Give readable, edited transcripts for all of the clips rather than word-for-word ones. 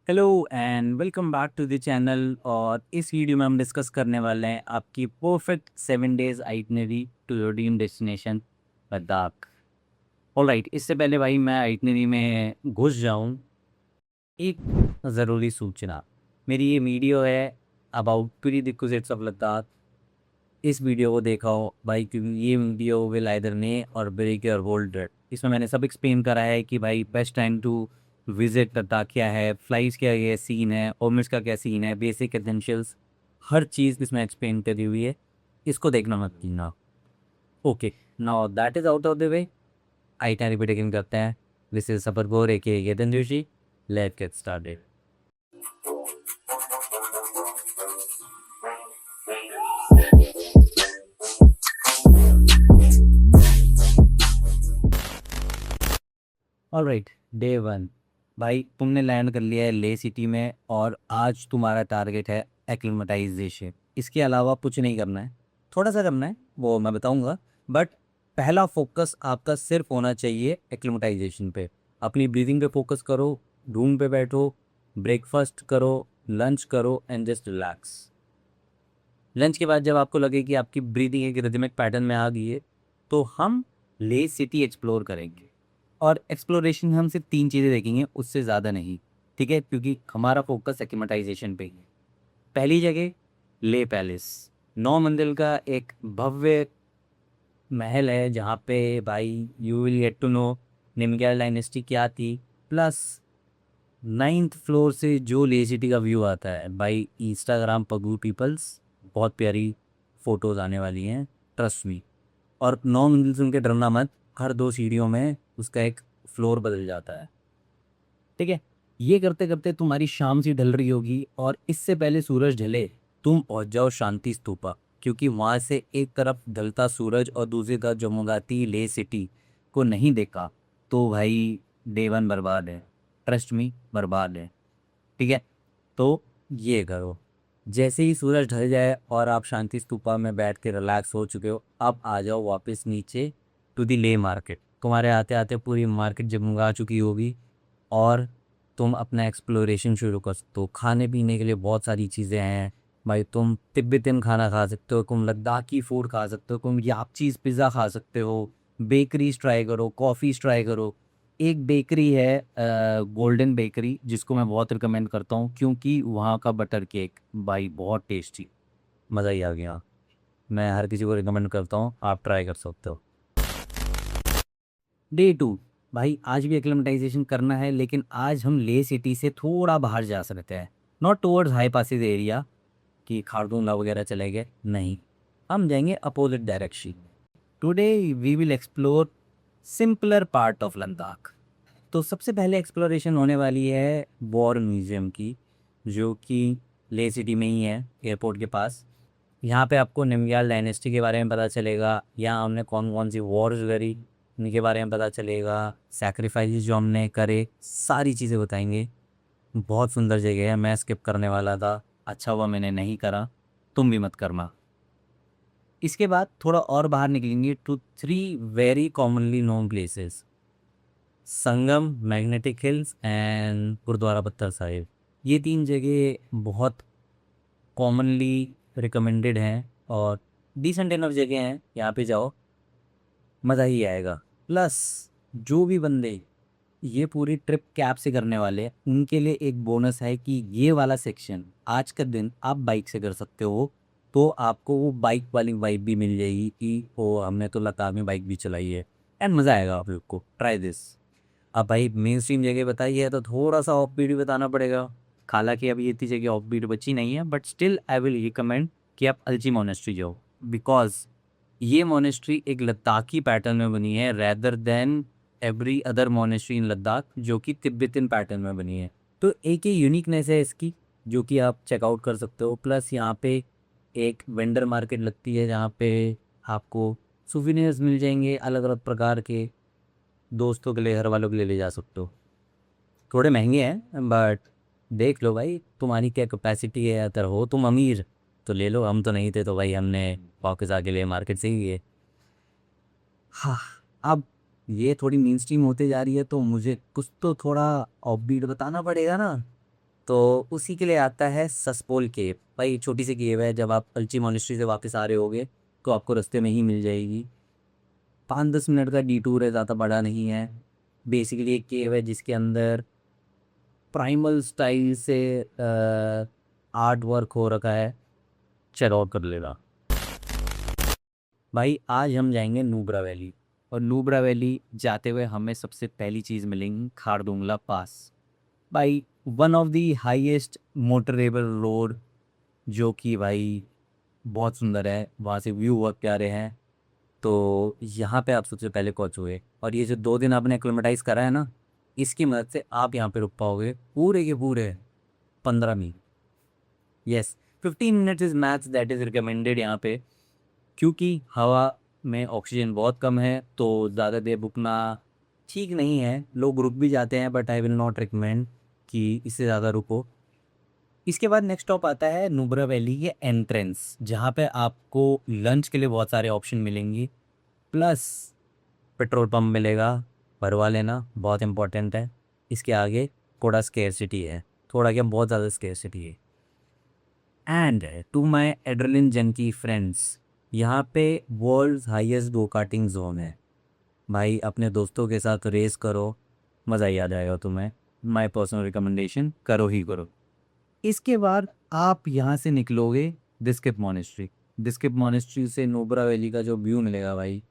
Hello and welcome back to the channel. और इस video में हम डिस्कस करने वाले हैं आपकी perfect 7 days itinerary to your dream destination Ladakh. Alright, इससे पहले भाई मैं आइटनरी में घुस जाऊं, एक ज़रूरी सूचना। मेरी ये वीडियो है about pre requisites of Ladakh. इस वीडियो को देखा हो भाई, क्योंकि ये वीडियो विल आइदर मे और ब्रेक योर होल ट्रिप। इसमें मैंने सब एक्सप्लेन करा है कि भाई best time to visit Ladakh क्या है, फ्लाइट्स क्या ये सीन है, ओमिस का क्या सीन है, बेसिक एसेंशियल्स, हर चीज़ इसमें एक्सप्लेन करी हुई है। इसको देखना मत भूलना। Okay, now that is out of the way, itinerary पे टेकिंग करते हैं। दिस इज सफर गोर aka Ketan Joshi. Let's get started. Alright, day one. भाई तुमने लैंड कर लिया है ले सिटी में और आज तुम्हारा टारगेट है एक्लिमेटाइजेशन। इसके अलावा कुछ नहीं करना है, थोड़ा सा करना है वो मैं बताऊंगा, बट पहला फोकस आपका सिर्फ होना चाहिए एक्लिमेटाइजेशन पे। अपनी ब्रीदिंग पे फोकस करो, रूम पे बैठो, ब्रेकफास्ट करो, लंच करो एंड जस्ट रिलैक्स। लंच के बाद जब आपको लगे कि आपकी ब्रीदिंग एक रिदमिक पैटर्न में आ गई है, तो हम ले सिटी एक्सप्लोर करेंगे। और एक्सप्लोरेशन हम सिर्फ 3 चीज़ें देखेंगे, उससे ज़्यादा नहीं। ठीक है, क्योंकि हमारा फोकस एक्लिमेटाइजेशन पे ही है। पहली जगह ले पैलेस, 9 मंजिल का एक भव्य महल है जहाँ पे भाई you will get to know Namgyal dynasty क्या थी। प्लस 9th फ्लोर से जो ले सिटी का व्यू आता है भाई, इंस्टाग्राम पगू पीपल्स, बहुत प्यारी फोटोज़ आने वाली हैं, ट्रस्ट मी। और 9 मंजिल से उनके डरना मत, हर 2 सीढ़ियों में उसका एक फ्लोर बदल जाता है। ठीक है, ये करते करते तुम्हारी शाम सी ढल रही होगी और इससे पहले सूरज ढले तुम पहुंच जाओ शांति स्तूपा, क्योंकि वहां से एक तरफ ढलता सूरज और दूसरी तरफ जमुगाती ले सिटी को नहीं देखा तो भाई डे वन बर्बाद है। ट्रस्ट मी, बर्बाद है। ठीक है, तो ये करो, जैसे ही सूरज ढल जाए और आप शांति स्तूपा में बैठ के रिलैक्स हो चुके हो, अब आ जाओ वापस नीचे टू दी ले मार्केट। तुम्हारे आते आते पूरी मार्केट जगमगा चुकी होगी और तुम अपना एक्सप्लोरेशन शुरू कर सकते हो। खाने पीने के लिए बहुत सारी चीज़ें हैं भाई, तुम तिब्बतन खाना खा सकते हो, तुम लद्दाखी फूड खा सकते हो, तुम यापचीज़ पिज़्ज़ा खा सकते हो, बेकरीज ट्राई करो, कॉफ़ीज ट्राई करो। एक बेकरी है गोल्डन बेकरी, जिसको मैं बहुत रिकमेंड करता हूँ क्योंकि वहाँ का बटर केक भाई बहुत टेस्टी, मज़ा ही आ गया। मैं हर किसी को रिकमेंड करता हूँ, आप ट्राई कर सकते हो। डे टू, भाई आज भी एक्लेमेटाइजेशन करना है, लेकिन आज हम ले सिटी से थोड़ा बाहर जा सकते हैं। Not towards high passes area कि खारदूंगा वगैरह चले गए, नहीं, हम जाएंगे opposite direction. Today we will explore simpler part of Ladakh. तो सबसे पहले एक्सप्लोरेशन होने वाली है वॉर म्यूजियम की, जो कि ले सिटी में ही है, एयरपोर्ट के पास। यहाँ पे आपको निमग्याल डायनेस्टी के बारे में पता चलेगा, यहाँ हमने कौन कौन सी वॉर्स करी उनके बारे में पता चलेगा, सैक्रिफाइसेस जो हमने करे, सारी चीज़ें बताएंगे। बहुत सुंदर जगह है, मैं स्किप करने वाला था, अच्छा हुआ मैंने नहीं करा, तुम भी मत करना। इसके बाद थोड़ा और बाहर निकलेंगे to 3 very commonly known places, Sangam, magnetic hills and Gurudwara Pathar Sahib. ये 3 जगह बहुत कॉमनली रिकमेंडेड हैं और डिसेंट इनफ जगह हैं, यहाँ पे जाओ मज़ा ही आएगा। प्लस जो भी बंदे ये पूरी ट्रिप कैब से करने वाले हैं, उनके लिए एक बोनस है कि ये वाला सेक्शन आज का दिन आप बाइक से कर सकते हो, तो आपको वो बाइक वाली वाइब भी मिल जाएगी कि ओ हमने तो लद्दाख में बाइक भी चलाई है, एंड मज़ा आएगा आप लोग को। Try this. अब भाई मेन स्ट्रीम जगह बताई है तो थोड़ा सा ऑफ बीट भी बताना पड़ेगा। हालांकि अभी इतनी जगह ऑफ बीट बची नहीं है, but still I will recommend कि आप अलची मोनेस्ट्री जाओ, बिकॉज ये मोनेस्ट्री एक लद्दाखी पैटर्न में बनी है rather than every other monastery इन लद्दाख, जो कि तिब्बतन पैटर्न में बनी है। तो एक ही यूनिकनेस है इसकी, जो कि आप चेकआउट कर सकते हो। प्लस यहाँ पे एक वेंडर मार्केट लगती है जहाँ पे आपको सुविनियर्स मिल जाएंगे अलग अलग प्रकार के, दोस्तों के लिए, घर वालों के लिए ले जा सकते हो। थोड़े महंगे हैं बट देख लो भाई तुम्हारी क्या कैपेसिटी है, अगर हो तुम अमीर तो ले लो, हम तो नहीं थे तो भाई हमने पॉकेट्स आके लिए मार्केट से ही है। हाँ, अब ये थोड़ी मेन स्ट्रीम होते जा रही है तो मुझे कुछ तो थोड़ा ऑफबीट बताना पड़ेगा ना। तो उसी के लिए आता है सस्पोल केव। भाई छोटी सी केव है, जब आप अल्ची मॉनेस्ट्री से वापस आ रहे होगे तो आपको रास्ते में ही मिल जाएगी। 5-10 मिनट का डिटूर है, ज़्यादा बड़ा नहीं है। बेसिकली एक केव है जिसके अंदर प्राइमल स्टाइल से आर्ट वर्क हो रखा है। चलो कर लेगा भाई। आज हम जाएंगे नुब्रा वैली, और नुब्रा वैली जाते हुए हमें सबसे पहली चीज़ मिलेंगी खारदुंगला पास। भाई one of the highest motorable road, जो कि भाई बहुत सुंदर है, वहाँ से व्यू बहुत प्यारे हैं। तो यहाँ पे आप सबसे पहले पहुँचोगे, और ये जो 2 दिन आपने एक्लेमेटाइज करा है ना, इसकी मदद से आप यहाँ पे रुक पाओगे पूरे के पूरे 15 minute. Yes, 15 minutes is max that is recommended यहाँ पे, क्योंकि हवा में ऑक्सीजन बहुत कम है, तो ज़्यादा देर रुकना ठीक नहीं है। लोग रुक भी जाते हैं, but I will not recommend कि इससे ज़्यादा रुको। इसके बाद नेक्स्ट स्टॉप आता है नुब्रा वैली के एंट्रेंस, जहाँ पे आपको लंच के लिए बहुत सारे ऑप्शन मिलेंगे, प्लस पेट्रोल पंप मिलेगा, भरवा लेना बहुत इंपॉर्टेंट है। इसके आगे थोड़ा स्केर्सिटी है, थोड़ा क्या बहुत ज़्यादा स्केर्सिटी है। And to my adrenaline junkie friends, यहाँ पे world's highest go karting zone है। भाई अपने दोस्तों के साथ रेस करो, मज़ा ही आ जाएगा तुम्हें। माई पर्सनल रिकमेंडेशन, करो ही करो। इसके बाद आप यहाँ से निकलोगे दिस्किप मॉनेस्ट्री। दिस्किप मॉनेस्ट्री से नुब्रा वैली का जो व्यू मिलेगा भाई,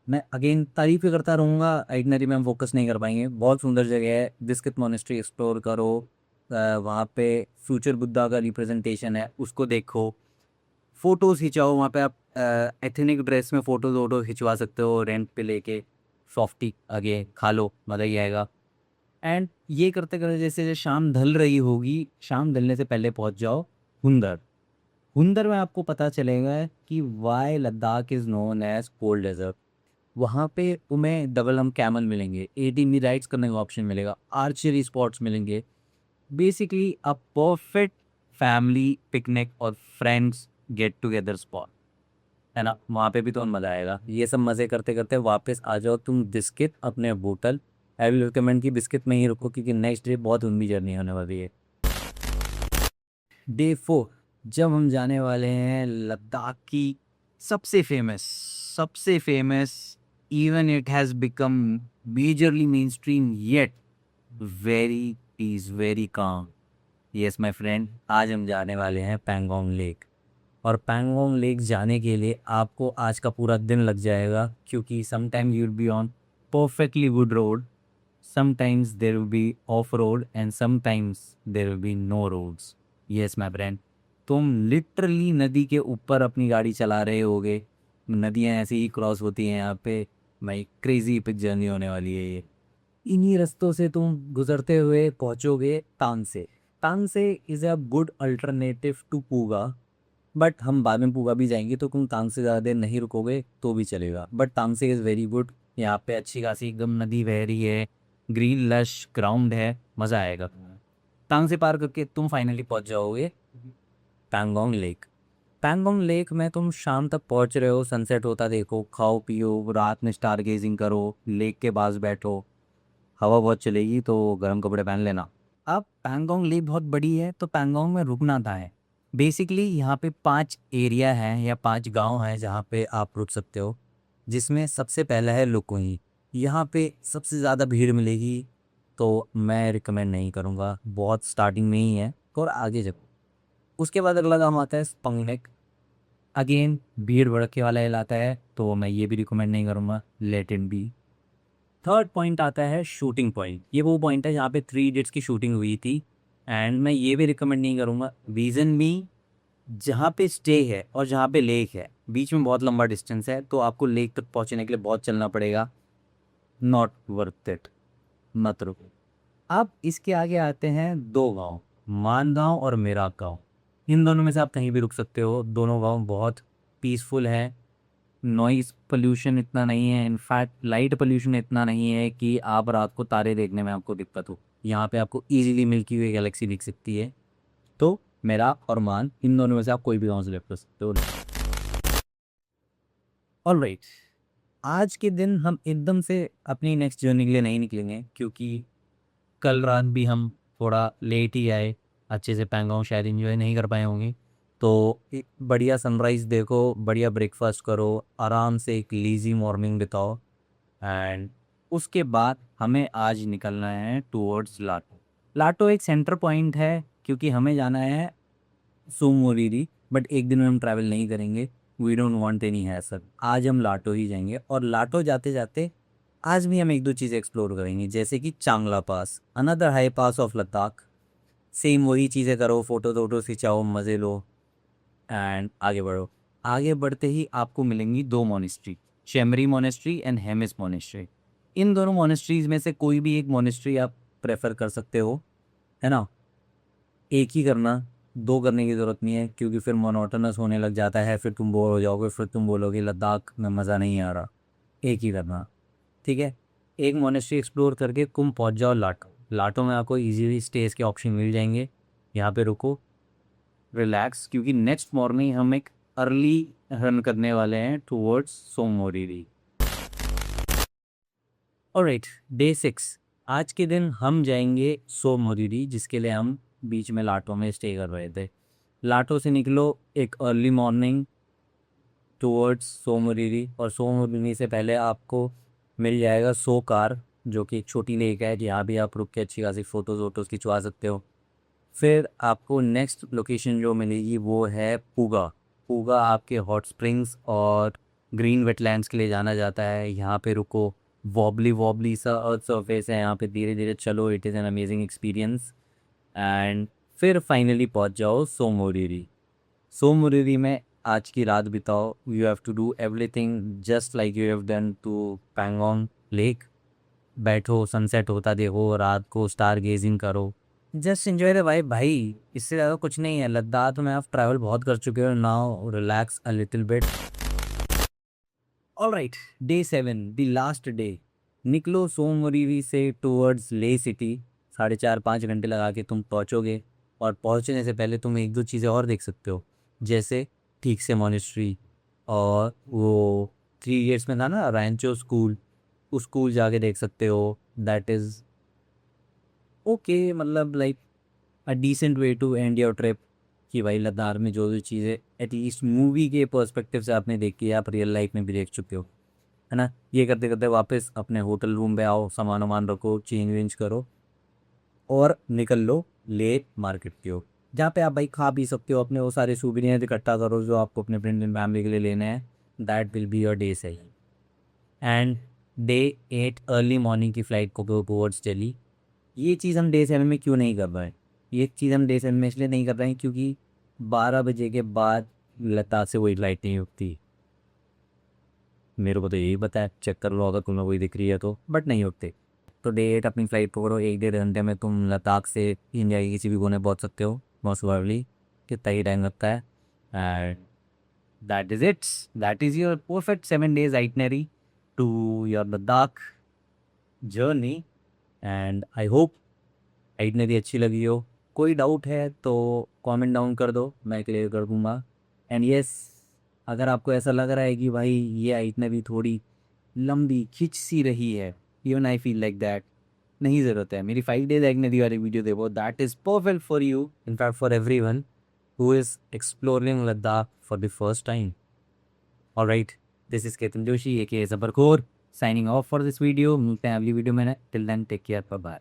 मैं अगेन तारीफ ही करता रहूँगा, आइटनरी में हम फोकस नहीं कर पाएंगे। बहुत सुंदर जगह है, दिस्किप मॉनेस्ट्री एक्सप्लोर करो। वहाँ पे फ्यूचर बुद्धा का रिप्रेजेंटेशन है, उसको देखो, फ़ोटोज़ खिंचाओ। वहाँ पे आप एथनिक ड्रेस में फ़ोटोज़ वोटो खिंचवा सकते हो, रेंट पे लेके। सॉफ्टी आगे खा लो, मज़ा ही आएगा। एंड ये करते करते जैसे जैसे शाम ढल रही होगी, शाम ढलने से पहले पहुँच जाओ हुंदर। हुंदर में आपको पता चलेगा कि why Ladakh is known as cold desert. वहाँ पे तुम्हें डबल हम कैमल मिलेंगे, एटीवी राइड्स करने का ऑप्शन मिलेगा, आर्चरी स्पॉट्स मिलेंगे। Basically a perfect family picnic और फ्रेंड्स गेट टुगेदर स्पॉट है ना। वहाँ पे भी तो मज़ा आएगा। ये सब मज़े करते करते वापस आ जाओ तुम बिस्किट अपने बोतल। आई विल रिकमेंड कि बिस्किट में ही रुको, क्योंकि नेक्स्ट डे बहुत लंबी जर्नी होने वाली है। डे 4 जब हम जाने वाले हैं लद्दाख की सबसे famous, even it has become majorly mainstream yet very peace very calm. Yes my friend, आज हम जाने वाले हैं पैंगोंग लेक। और पैंगोंग लेक जाने के लिए आपको आज का पूरा दिन लग जाएगा, क्योंकि sometime you will be on perfectly good road, sometimes there will be off road, and sometimes there will be no roads. Yes my friend, तुम लिटरली नदी के ऊपर अपनी गाड़ी चला रहे होगे। नदियाँ ऐसे ही क्रॉस होती हैं यहाँ पे। भाई क्रेजी इपिक जर्नी होने वाली है ये। इन्हीं रास्तों से तुम गुजरते हुए पहुँचोगे Tangtse. Tangtse is a good alternative to Puga, but हम बाद में पूगा भी जाएंगे, तो तुम तांगसे ज़्यादा देर नहीं रुकोगे तो भी चलेगा। बट तांगसे इज़ वेरी गुड, यहाँ पे अच्छी खासी एकदम नदी बह रही है, ग्रीन लश ग्राउंड है, मज़ा आएगा। तांगसे पार करके तुम फाइनली पहुँच जाओगे पैंगोंग लेक। पैंगोंग लेक में तुम शाम तक पहुँच रहे हो, सनसेट होता देखो, खाओ पियो, रात में स्टार गेजिंग करो, लेक के पास बैठो। हवा बहुत चलेगी तो गर्म कपड़े पहन लेना। अब पैंगोंग लेक बहुत बड़ी है, तो पैंगोंग में रुकना था है। बेसिकली यहाँ पे 5 एरिया हैं या 5 गांव हैं जहाँ पे आप रुक सकते हो, जिसमें सबसे पहला है लुकुई। यहाँ पे सबसे ज़्यादा भीड़ मिलेगी, तो मैं रिकमेंड नहीं करूँगा, बहुत स्टार्टिंग में ही है, और आगे जब उसके बाद अगला गाँव आता है स्पंगनेक। अगेन भीड़ भड़के वाला इलाका है, तो मैं ये भी रिकमेंड नहीं करूँगा, let it be. Third point आता है शूटिंग पॉइंट। ये वो पॉइंट है जहाँ पे 3 इडियट्स की शूटिंग हुई थी, एंड मैं ये भी रिकमेंड नहीं करूँगा। रीज़न भी, जहाँ पे स्टे है और जहाँ पे लेक है बीच में बहुत लंबा डिस्टेंस है, तो आपको लेक तक पहुँचने के लिए बहुत चलना पड़ेगा। नॉट वर्थ इट, मत रुको। अब इसके आगे आते हैं 2 गांव, मानगांव और मेराक गांव। इन दोनों में से आप कहीं भी रुक सकते हो, दोनों गांव बहुत पीसफुल है। नॉइज़ पोल्यूशन इतना नहीं है, इनफैक्ट लाइट पोल्यूशन इतना नहीं है कि आप रात को तारे देखने में आपको दिक्कत हो। यहाँ पे आपको इजीली मिल्की वे गैलेक्सी दिख सकती है। तो मेरा और मान, इन दोनों में से आप कोई भी गाँव सेलेक्ट कर सकते हो। ऑलराइट, आज के दिन हम एकदम से अपनी नेक्स्ट जर्नी के लिए नहीं निकलेंगे, क्योंकि कल रात भी हम थोड़ा लेट ही आए, अच्छे से पैंगोंग शायद एंजॉय नहीं कर पाए होंगे। तो एक बढ़िया सनराइज़ देखो, बढ़िया ब्रेकफास्ट करो, आराम से एक लीज़ी मॉर्निंग बिताओ, एंड उसके बाद हमें आज निकलना है टूवर्ड्स लाटो। लाटो एक सेंटर पॉइंट है क्योंकि हमें जाना है सोमोरिरी, बट एक दिन में हम ट्रैवल नहीं करेंगे। We don't want any hassle, आज हम लाटो ही जाएंगे। और लाटो जाते जाते आज भी हम एक दो चीज़ें एक्सप्लोर करेंगे, जैसे कि Changla pass, another high pass of Ladakh. Same वही चीज़ें करो, फ़ोटो वोटो खिंचाओ, मज़े लो, एंड आगे बढ़ो। आगे बढ़ते ही आपको मिलेंगी दो monastery, Chemrey monastery and Hemis monastery. इन दोनों मोनेस्ट्रीज़ में से कोई भी एक मोनेस्ट्री आप प्रेफर कर सकते हो, है ना। एक ही करना, दो करने की ज़रूरत नहीं है, क्योंकि फिर मोनोटोनस होने लग जाता है, फिर तुम बोर हो जाओगे, फिर तुम बोलोगे लद्दाख में मज़ा नहीं आ रहा। एक ही करना, ठीक है। एक मोनेस्ट्री एक्सप्लोर करके तुम पहुंच जाओ लाटो। लाटो में आपको इजीली स्टेज के ऑप्शन मिल जाएंगे, यहाँ पे रुको, रिलैक्स, क्योंकि नेक्स्ट मॉर्निंग हम एक अर्ली रन करने वाले हैं टूवर्ड्स सोमोरिरी। Alright, day 6। आज के दिन हम जाएंगे सोमोरिरी, जिसके लिए हम बीच में लाटो में स्टे कर रहे थे। लाटो से निकलो एक अर्ली मॉर्निंग टूवर्ड्स सोमोरिरी, और सोमोरिरी से पहले आपको मिल जाएगा सो कार, जो कि एक छोटी लेक है जहाँ भी आप रुक के अच्छी खासी फ़ोटोज़ वोटोज़ खिंचवा सकते हो। फिर आपको नेक्स्ट लोकेशन जो मिलेगी वो है पूगा। पूगा आपके हॉट स्प्रिंग्स और ग्रीन वेटलैंड्स के लिए जाना जाता है। यहाँ पे रुको, वॉबली वॉबली सा अर्थ सरफेस है, यहाँ पे धीरे धीरे चलो, it is an amazing experience. And फिर फाइनली पहुँच जाओ सोमोरिरी। सोमोरिरी में आज की रात बिताओ। You have to do everything just like you have done to Pangong lake. बैठो, सनसेट होता देखो, रात को स्टार गेजिंग करो, जस्ट एंजॉय द वाइब भाई। इससे ज़्यादा कुछ नहीं है। लद्दाख में आप ट्रैवल बहुत कर चुके हो, now relax a little bit. Alright, day 7, the last day. निकलो सोमवरीरी से टूवर्ड्स ले सिटी। 4.5-5 घंटे लगा के तुम पहुँचोगे, और पहुँचने से पहले तुम एक दो चीज़ें और देख सकते हो, जैसे ठीक से मॉनेस्ट्री, और वो 3 इयर्स में था ना रैंचो स्कूल, उस स्कूल जाके देख सकते हो। दैट इज़ ओके, मतलब like a decent way to end your trip. कि भाई लद्दाख में जो जो चीज़ें एटलीस्ट मूवी के पर्सपेक्टिव से आपने देखी है, आप रियल लाइफ में भी देख चुके हो, है ना। ये करते करते वापस अपने होटल रूम पे आओ, सामान वामान रखो, चेंज वेंज करो, और निकल लो ले मार्केट की ओर, जहाँ पे आप भाई खा पी सकते हो, अपने वो सारे सूवेनियर इकट्ठा करो जो आपको अपने फ्रेंड एंड फैमिली के लिए लेने हैं। That will be your day सही। एंड डे 8 अर्ली मॉर्निंग की फ़्लाइट को गो टूवर्ड्स दिल्ली। ये चीज़ हम डे 7 में क्यों नहीं कर रहे हैं? ये चीज़ हम डे 7 में इसलिए नहीं कर रहे हैं क्योंकि 12 बजे के बाद लद्दाख से कोई फ़्लाइट नहीं उठती। मेरे को तो यही पता है, चेक कर लो अगर तुम्हें कोई दिख रही है तो, बट नहीं उठते। तो डे 8 अपनी फ़्लाइट पकड़ो, 1-1.5 घंटे में तुम लद्दाख से इंडिया के किसी भी कोने पहुंच सकते हो, मोस्ट प्रोबेबली। कितना ही टाइम लगता है। And that is it, that is your perfect 7 days itinerary to your Ladakh journey. And I hope itinerary अच्छी लगी हो। कोई डाउट है तो कमेंट डाउन कर दो, मैं क्लियर कर दूंगा। एंड यस, अगर आपको ऐसा लग रहा है कि भाई ये आइटनरी थोड़ी लंबी खिंच सी रही है, even I feel like that, नहीं ज़रूरत है, मेरी 5 days आइटनरी वाली वीडियो देखो, that is perfect for you, in fact for everyone who is exploring Ladakh for the first time. Alright, this is Ketan Joshi ए ज़बरखोर, signing off for this video. मिलते हैं अगली वीडियो में। Till then take care, bye bye.